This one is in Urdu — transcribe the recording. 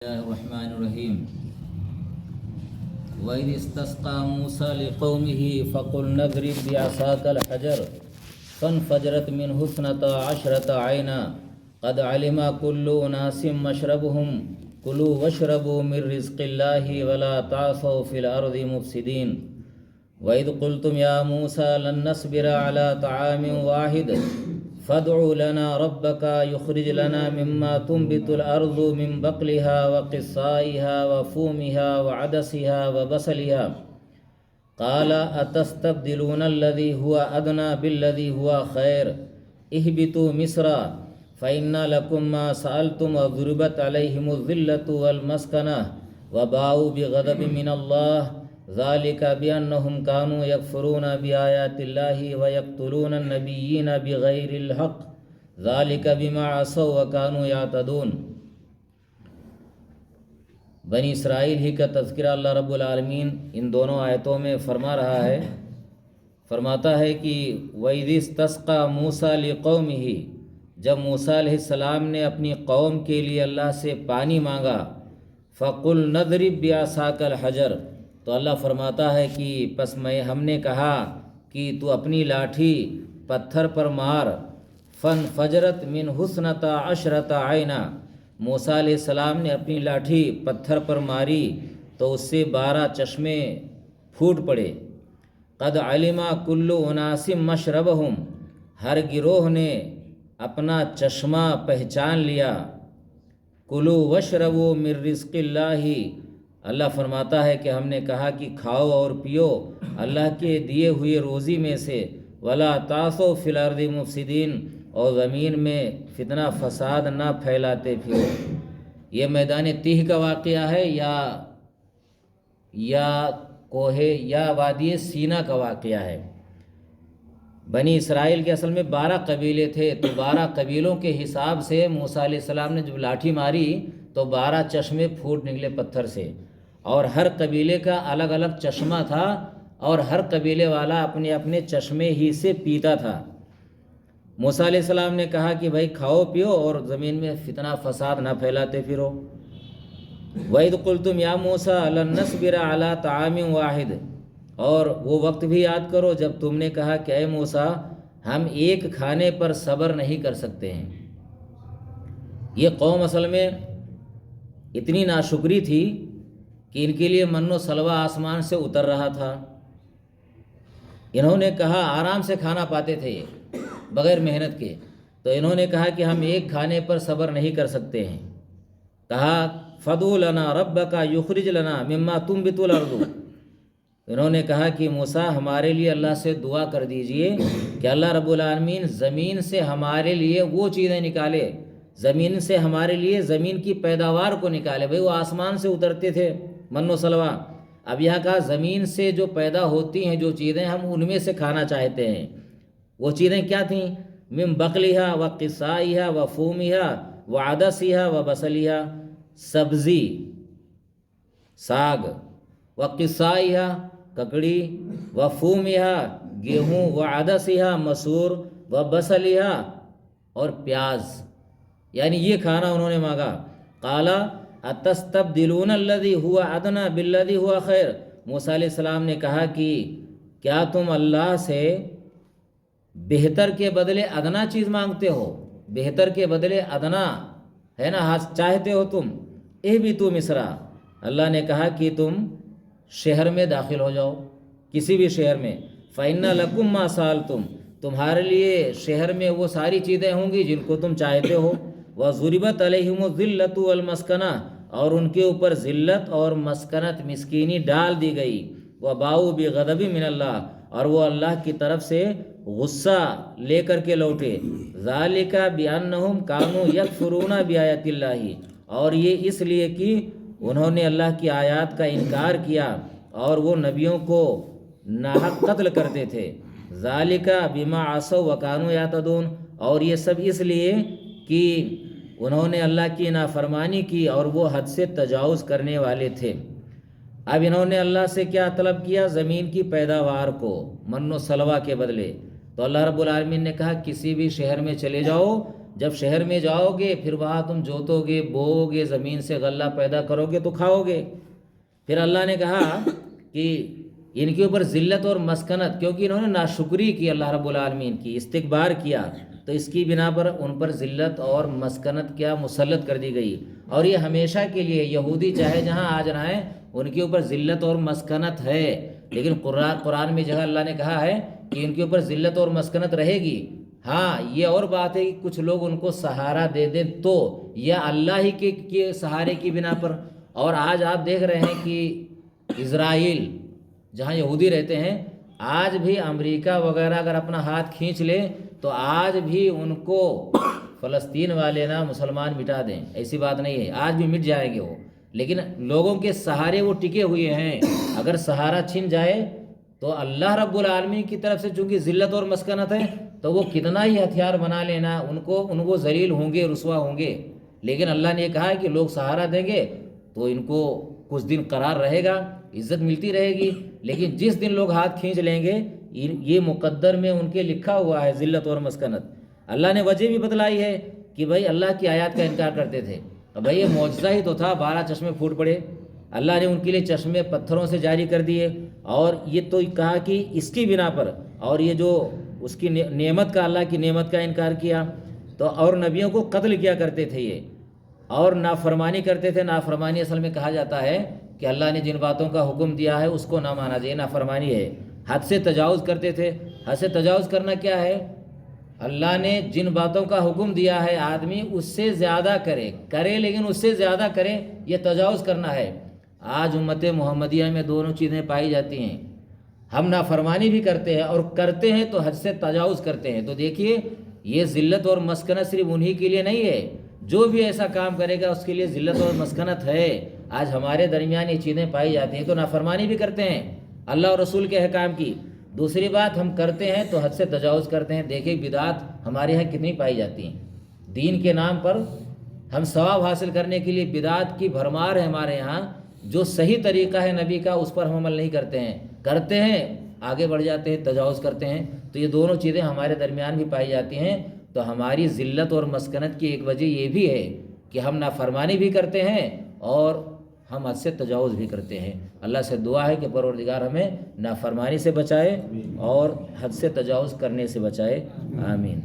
الله الرحمن الرحيم وإذ استسقى موسى لقومه فقلنا اضرب بعصاك الحجر فانفجرت منه 12 عينا قد علم كل أناس مشربهم كلوا واشربوا من رزق الله ولا تعثوا في الأرض مفسدين وإذ قلتم يا موسى لن نصبر على طعام واحد فادع لنا ربك يخرج لنا مما تنبت الأرض من بقلها وقصائها وفومها وعدسها وبصلها قال أتستبدلون الذي هو أدنى بالذي هو خير اهبطوا مصر فإن لكم ما سألتم وضربت عليهم الذلة والمسكنة وباءوا بغضب من الله ذلك بأنهم كانوا يكفرون بآيات الله ويقتلون النبيين بغير الحق ذلك بما عصوا وكانوا يعتدون۔ بنی اسرائیل ہی کا تذکرہ اللہ رب العالمین ان دونوں آیتوں میں فرما رہا ہے، فرماتا ہے کہ وَإِذِ اسْتَسْقَىٰ مُوسَىٰ لِقَوْمِهِ، جب موسیٰ علیہ السلام نے اپنی قوم کے لیے اللہ سے پانی مانگا، فَقُلْنَا اضْرِب بِعَصَاكَ الْحَجَرَ، تو اللہ فرماتا ہے کہ پس ہم نے کہا کہ تو اپنی لاٹھی پتھر پر مار، فَانْفَجَرَتْ مِنْهُ 12 عَيْنًا، موسیٰ علیہ السلام نے اپنی لاٹھی پتھر پر ماری تو اس سے 12 چشمے پھوٹ پڑے۔ قد علم کل اناس مشربہم، ہر گروہ نے اپنا چشمہ پہچان لیا۔ کلو وشربو من رزق اللہ، اللہ فرماتا ہے کہ ہم نے کہا کہ کھاؤ اور پیو اللہ کے دیے ہوئے روزی میں سے، ولا تعثوا فی الارض مفسدین، اور زمین میں فتنہ فساد نہ پھیلاتے پھرو۔ یہ میدان تیہ کا واقعہ ہے یا کوہ یا وادی سینا کا واقعہ ہے۔ بنی اسرائیل کے اصل میں 12 قبیلے تھے، تو 12 قبیلوں کے حساب سے موسیٰ علیہ السلام نے جب لاٹھی ماری تو 12 چشمے پھوٹ نکلے پتھر سے، اور ہر قبیلے کا الگ الگ چشمہ تھا، اور ہر قبیلے والا اپنے اپنے چشمے ہی سے پیتا تھا۔ موسیٰ علیہ السلام نے کہا کہ بھائی کھاؤ پیو اور زمین میں فتنہ فساد نہ پھیلاتے پھرو۔ وَإِذْ قُلْتُمْ يَا مُوسَىٰ لَن نَّصْبِرَ عَلَىٰ طَعَامٍ وَاحِدٍ، اور وہ وقت بھی یاد کرو جب تم نے کہا کہ اے موسیٰ ہم ایک کھانے پر صبر نہیں کر سکتے ہیں۔ یہ قوم اصل میں اتنی ناشکری تھی کہ ان کے لیے من و سلوہ آسمان سے اتر رہا تھا۔ انہوں نے کہا، آرام سے کھانا پاتے تھے بغیر محنت کے، تو انہوں نے کہا کہ ہم ایک کھانے پر صبر نہیں کر سکتے ہیں۔ کہا فَادْعُ لَنَا رَبَّكَ يُخْرِجْ لَنَا مِمَّا تُنبِتُ الْأَرْضُ، انہوں نے کہا کہ موسیٰ ہمارے لیے اللہ سے دعا کر دیجئے کہ اللہ رب العالمین زمین سے ہمارے لیے وہ چیزیں نکالے، زمین سے ہمارے لیے زمین کی پیداوار کو نکالے۔ بھئی وہ آسمان سے اترتے تھے من و سلوہ، اب یہاں کہا زمین سے جو پیدا ہوتی ہیں جو چیزیں ہم ان میں سے کھانا چاہتے ہیں۔ وہ چیزیں کیا تھیں؟ من بقلہا و قصائہا و فومہا و عدسہا و بصلہا، سبزی، ساگ، و قصائہا ککڑی، و فومہا گیہوں، و عدسہا مسور، و بصلہا اور پیاز، یعنی یہ کھانا انہوں نے مانگا۔ قال اتستبدلون الذی هو ادنی بالذی هو خیر، موسیٰ علیہ السلام نے کہا کہ کیا تم اللہ سے بہتر کے بدلے ادنا چیز مانگتے ہو؟ بہتر کے بدلے ادنا ہے نا چاہتے ہو تم؟ اہبطوا مصر، اللہ نے کہا کہ تم شہر میں داخل ہو جاؤ، کسی بھی شہر میں۔ فإن لکم ما سألتم، تمہارے لیے شہر میں وہ ساری چیزیں ہوں گی جن کو تم چاہتے ہو۔ وضربت علیہم الذلۃ والمسکنہ، اور ان کے اوپر ذلت اور مسکنت مسکینی ڈال دی گئی۔ وباؤوا بغضب من اللہ، اور وہ اللہ کی طرف سے غصہ لے کر کے لوٹے۔ ذالک بانہم کانوا یکفرون بآیات اللہ، اور یہ اس لیے کہ انہوں نے اللہ کی آیات کا انکار کیا اور وہ نبیوں کو ناحق قتل کرتے تھے۔ ذالک بما عصوا وکانوا یعتدون، اور یہ سب اس لیے کہ انہوں نے اللہ کی نافرمانی کی اور وہ حد سے تجاوز کرنے والے تھے۔ اب انہوں نے اللہ سے کیا طلب کیا؟ زمین کی پیداوار کو من و سلوہ کے بدلے۔ تو اللہ رب العالمین نے کہا کسی بھی شہر میں چلے جاؤ جب شہر میں جاؤ گے پھر وہاں تم جوتو گے، بوؤ گے، زمین سے غلہ پیدا کرو گے تو کھاؤ گے۔ پھر اللہ نے کہا کہ ان کے اوپر ذلت اور مسکنت، کیونکہ انہوں نے ناشکری کی اللہ رب العالمین کی، استکبار کیا، تو اس کی بنا پر ان پر ذلت اور مسکنت کیا مسلط کر دی گئی، اور یہ ہمیشہ کے لیے یہودی چاہے جہاں آج رہیں ان کے اوپر ذلت اور مسکنت ہے۔ لیکن قرآن میں جگہ اللہ نے کہا ہے کہ ان کے اوپر ذلت اور مسکنت رہے گی۔ ہاں یہ اور بات ہے کہ کچھ لوگ ان کو سہارا دے دیں تو، یا اللہ ہی کے سہارے کی بنا پر۔ اور آج آپ دیکھ رہے ہیں کہ اسرائیل جہاں یہودی رہتے ہیں، آج بھی امریکہ وغیرہ اگر اپنا ہاتھ کھینچ لے تو آج بھی ان کو فلسطین والے نا مسلمان مٹا دیں، ایسی بات نہیں ہے، آج بھی مٹ جائیں گے وہ، لیکن لوگوں کے سہارے وہ ٹکے ہوئے ہیں۔ اگر سہارا چھن جائے تو اللہ رب العالمین کی طرف سے چونکہ ذلت اور مسکنت ہے تو وہ کتنا ہی ہتھیار بنا لینا، ان کو ذلیل ہوں گے، رسوا ہوں گے، لیکن اللہ نے یہ کہا ہے کہ لوگ سہارا دیں گے تو ان کو کچھ دن قرار رہے گا، عزت ملتی رہے گی۔ لیکن جس دن لوگ ہاتھ کھینچ لیں گے یہ مقدر میں ان کے لکھا ہوا ہے ذلت اور مسکنت۔ اللہ نے وجہ بھی بتلائی ہے کہ بھائی اللہ کی آیات کا انکار کرتے تھے، اب بھائی یہ معجزہ ہی تو تھا، 12 چشمے پھوٹ پڑے، اللہ نے ان کے لیے چشمے پتھروں سے جاری کر دیے، اور یہ تو کہا کہ اس کی بنا پر، اور یہ جو اس کی نعمت کا، اللہ کی نعمت کا انکار کیا تو، اور نبیوں کو قتل کیا کرتے تھے یہ، اور نافرمانی کرتے تھے۔ نافرمانی اصل میں کہا جاتا ہے کہ اللہ نے جن باتوں کا حکم دیا ہے اس کو نہ مانا جائے، نافرمانی ہے۔ حد سے تجاوز کرتے تھے۔ حد سے تجاوز کرنا کیا ہے؟ اللہ نے جن باتوں کا حکم دیا ہے آدمی اس سے زیادہ کرے لیکن اس سے زیادہ کرے، یہ تجاوز کرنا ہے۔ آج امت محمدیہ میں دونوں چیزیں پائی جاتی ہیں، ہم نافرمانی بھی کرتے ہیں اور کرتے ہیں تو حد سے تجاوز کرتے ہیں۔ تو دیکھیے یہ ذلت اور مسکنت صرف انہی کے لیے نہیں ہے، جو بھی ایسا کام کرے گا اس کے لیے ذلت اور مسکنت ہے۔ آج ہمارے درمیان یہ چیزیں پائی جاتی ہیں تو نافرمانی بھی کرتے ہیں اللہ اور رسول کے احکام کی۔ دوسری بات ہم کرتے ہیں تو حد سے تجاوز کرتے ہیں۔ دیکھیں بدعات ہمارے یہاں کتنی پائی جاتی ہیں، دین کے نام پر ہم ثواب حاصل کرنے کے لیے بدعات کی بھرمار ہے ہمارے یہاں۔ جو صحیح طریقہ ہے نبی کا اس پر ہم عمل نہیں کرتے ہیں آگے بڑھ جاتے ہیں، تجاوز کرتے ہیں۔ تو یہ دونوں چیزیں ہمارے درمیان بھی پائی جاتی ہیں۔ تو ہماری ذلت اور مسکنت کی ایک وجہ یہ بھی ہے کہ ہم نافرمانی بھی کرتے ہیں اور ہم حد سے تجاوز بھی کرتے ہیں۔ اللہ سے دعا ہے کہ پروردگار ہمیں نافرمانی سے بچائے اور حد سے تجاوز کرنے سے بچائے، آمین۔